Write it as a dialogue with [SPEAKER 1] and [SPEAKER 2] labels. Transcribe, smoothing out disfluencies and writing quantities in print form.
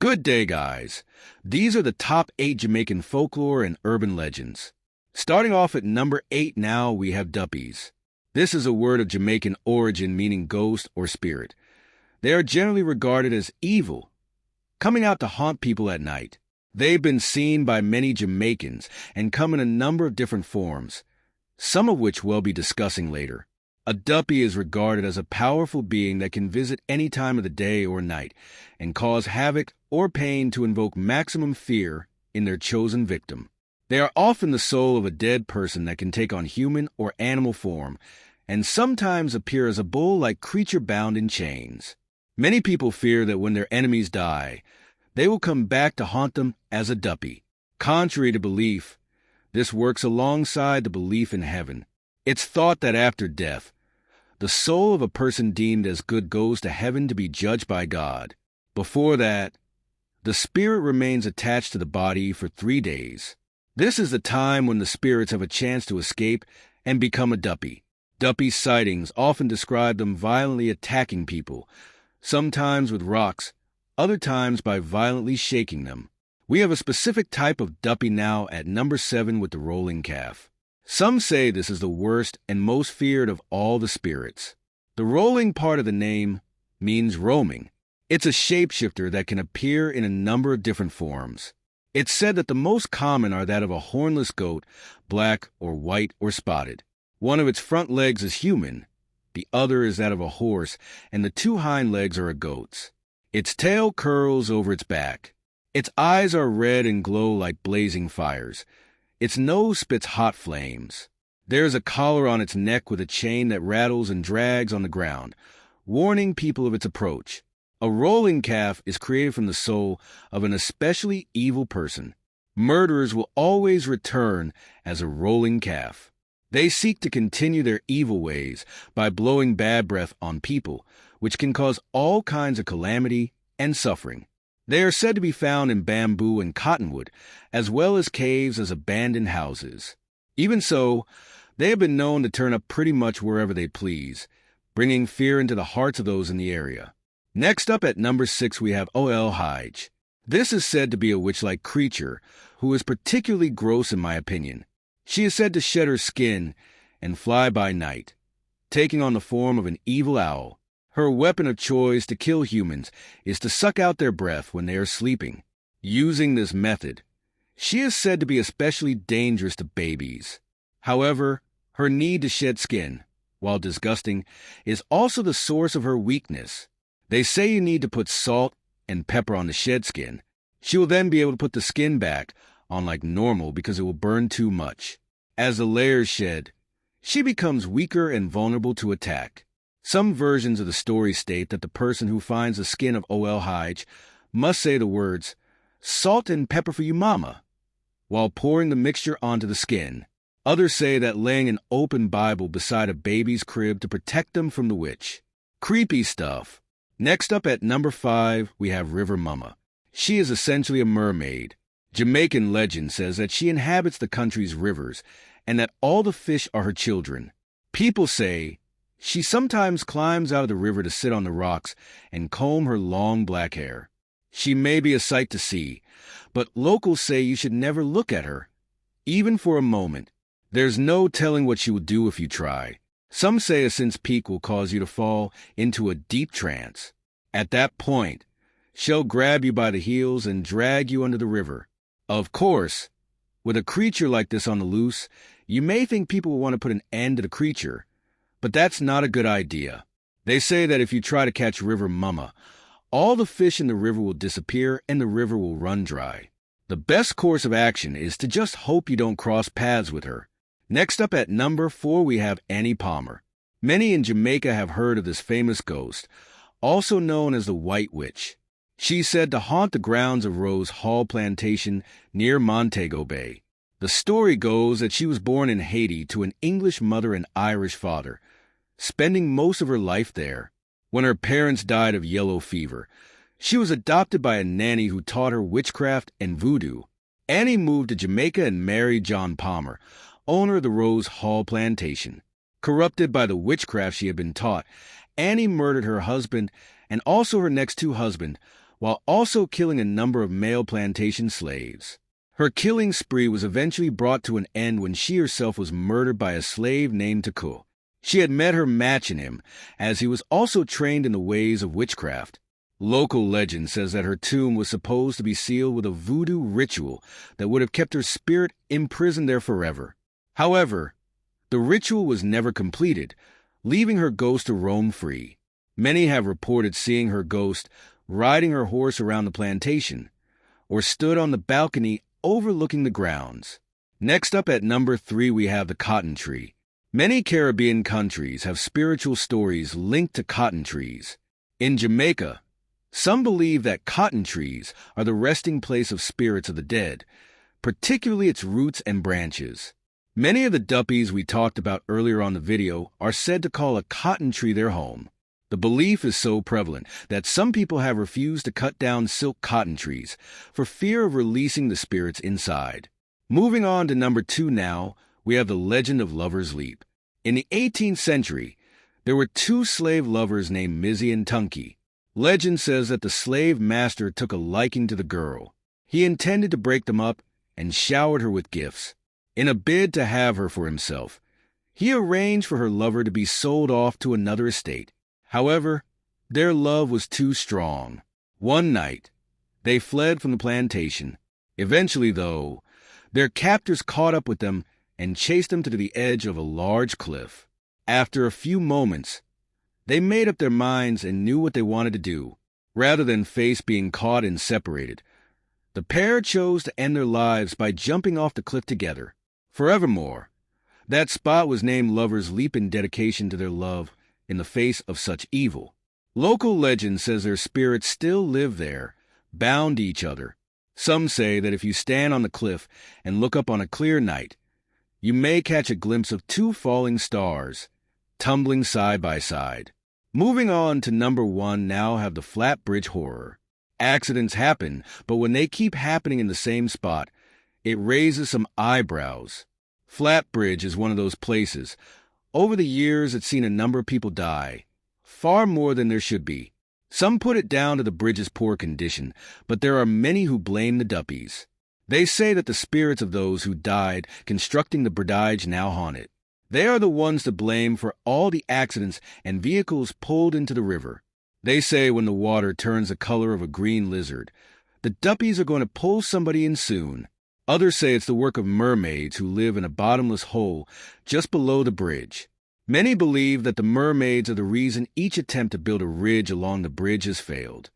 [SPEAKER 1] Good day, guys. These are the top 8 Jamaican folklore and urban legends. Starting off at number 8 now, we have duppies. This is a word of Jamaican origin meaning ghost or spirit. They are generally regarded as evil, coming out to haunt people at night. They've been seen by many Jamaicans and come in a number of different forms, some of which we'll be discussing later. A duppy is regarded as a powerful being that can visit any time of the day or night and cause havoc or pain to invoke maximum fear in their chosen victim. They are often the soul of a dead person that can take on human or animal form and sometimes appear as a bull-like creature bound in chains. Many people fear that when their enemies die, they will come back to haunt them as a duppy. Contrary to belief, this works alongside the belief in heaven. It's thought that after death, the soul of a person deemed as good goes to heaven to be judged by God. Before that, the spirit remains attached to the body for 3 days. This is the time when the spirits have a chance to escape and become a duppy. Duppy sightings often describe them violently attacking people, sometimes with rocks, other times by violently shaking them. We have a specific type of duppy now at number 7 with the rolling calf. Some say this is the worst and most feared of all the spirits. The rolling part of the name means roaming. It's a shapeshifter that can appear in a number of different forms. It's said that the most common are that of a hornless goat, black or white or spotted. One of its front legs is human, the other is that of a horse, and the 2 hind legs are a goat's. Its tail curls over its back. Its eyes are red and glow like blazing fires. Its nose spits hot flames. There is a collar on its neck with a chain that rattles and drags on the ground, warning people of its approach. A rolling calf is created from the soul of an especially evil person. Murderers will always return as a rolling calf. They seek to continue their evil ways by blowing bad breath on people, which can cause all kinds of calamity and suffering. They are said to be found in bamboo and cottonwood, as well as caves as abandoned houses. Even so, they have been known to turn up pretty much wherever they please, bringing fear into the hearts of those in the area. Next up at number 6 we have O.L. Hyde. This is said to be a witch-like creature, who is particularly gross in my opinion. She is said to shed her skin and fly by night, taking on the form of an evil owl. Her weapon of choice to kill humans is to suck out their breath when they are sleeping. Using this method, she is said to be especially dangerous to babies. However, her need to shed skin, while disgusting, is also the source of her weakness. They say you need to put salt and pepper on the shed skin. She will then be able to put the skin back on like normal because it will burn too much. As the layers shed, she becomes weaker and vulnerable to attack. Some versions of the story state that the person who finds the skin of O.L. Hyde must say the words, "Salt and pepper for you, mama," while pouring the mixture onto the skin. Others say that laying an open Bible beside a baby's crib to protect them from the witch. Creepy stuff. Next up at number 5, we have River Mama. She is essentially a mermaid. Jamaican legend says that she inhabits the country's rivers and that all the fish are her children. People say she sometimes climbs out of the river to sit on the rocks and comb her long black hair. She may be a sight to see, but locals say you should never look at her, even for a moment. There's no telling what she will do if you try. Some say a sense peak will cause you to fall into a deep trance. At that point, she'll grab you by the heels and drag you under the river. Of course, with a creature like this on the loose, you may think people will want to put an end to the creature, but that's not a good idea. They say that if you try to catch River Mama, all the fish in the river will disappear and the river will run dry. The best course of action is to just hope you don't cross paths with her. Next up at number 4 we have Annie Palmer. Many in Jamaica have heard of this famous ghost, also known as the White Witch. She's said to haunt the grounds of Rose Hall Plantation near Montego Bay. The story goes that she was born in Haiti to an English mother and Irish father, spending most of her life there. When her parents died of yellow fever, she was adopted by a nanny who taught her witchcraft and voodoo. Annie moved to Jamaica and married John Palmer, owner of the Rose Hall Plantation. Corrupted by the witchcraft she had been taught, Annie murdered her husband and also her next 2 husbands, while also killing a number of male plantation slaves. Her killing spree was eventually brought to an end when she herself was murdered by a slave named Taku. She had met her match in him, as he was also trained in the ways of witchcraft. Local legend says that her tomb was supposed to be sealed with a voodoo ritual that would have kept her spirit imprisoned there forever. However, the ritual was never completed, leaving her ghost to roam free. Many have reported seeing her ghost riding her horse around the plantation, or stood on the balcony overlooking the grounds. Next up at number 3 we have the cotton tree. Many Caribbean countries have spiritual stories linked to cotton trees. In Jamaica, some believe that cotton trees are the resting place of spirits of the dead, particularly its roots and branches. Many of the duppies we talked about earlier on the video are said to call a cotton tree their home. The belief is so prevalent that some people have refused to cut down silk cotton trees for fear of releasing the spirits inside. Moving on to number 2 now, we have the legend of Lover's Leap. In the 18th century, there were 2 slave lovers named Mizzy and Tunky. Legend says that the slave master took a liking to the girl. He intended to break them up and showered her with gifts. In a bid to have her for himself, he arranged for her lover to be sold off to another estate. However, their love was too strong. One night, they fled from the plantation. Eventually, though, their captors caught up with them and chased them to the edge of a large cliff. After a few moments, they made up their minds and knew what they wanted to do. Rather than face being caught and separated, the pair chose to end their lives by jumping off the cliff together. Forevermore, that spot was named Lover's Leap in dedication to their love in the face of such evil. Local legend says their spirits still live there, bound to each other. Some say that if you stand on the cliff and look up on a clear night, you may catch a glimpse of 2 falling stars, tumbling side by side. Moving on to number 1 now have the Flat Bridge Horror. Accidents happen, but when they keep happening in the same spot, it raises some eyebrows. Flat Bridge is one of those places. Over the years, it's seen a number of people die, far more than there should be. Some put it down to the bridge's poor condition, but there are many who blame the duppies. They say that the spirits of those who died constructing the bridge now haunt it. They are the ones to blame for all the accidents and vehicles pulled into the river. They say when the water turns the color of a green lizard, the duppies are going to pull somebody in soon. Others say it's the work of mermaids who live in a bottomless hole just below the bridge. Many believe that the mermaids are the reason each attempt to build a ridge along the bridge has failed.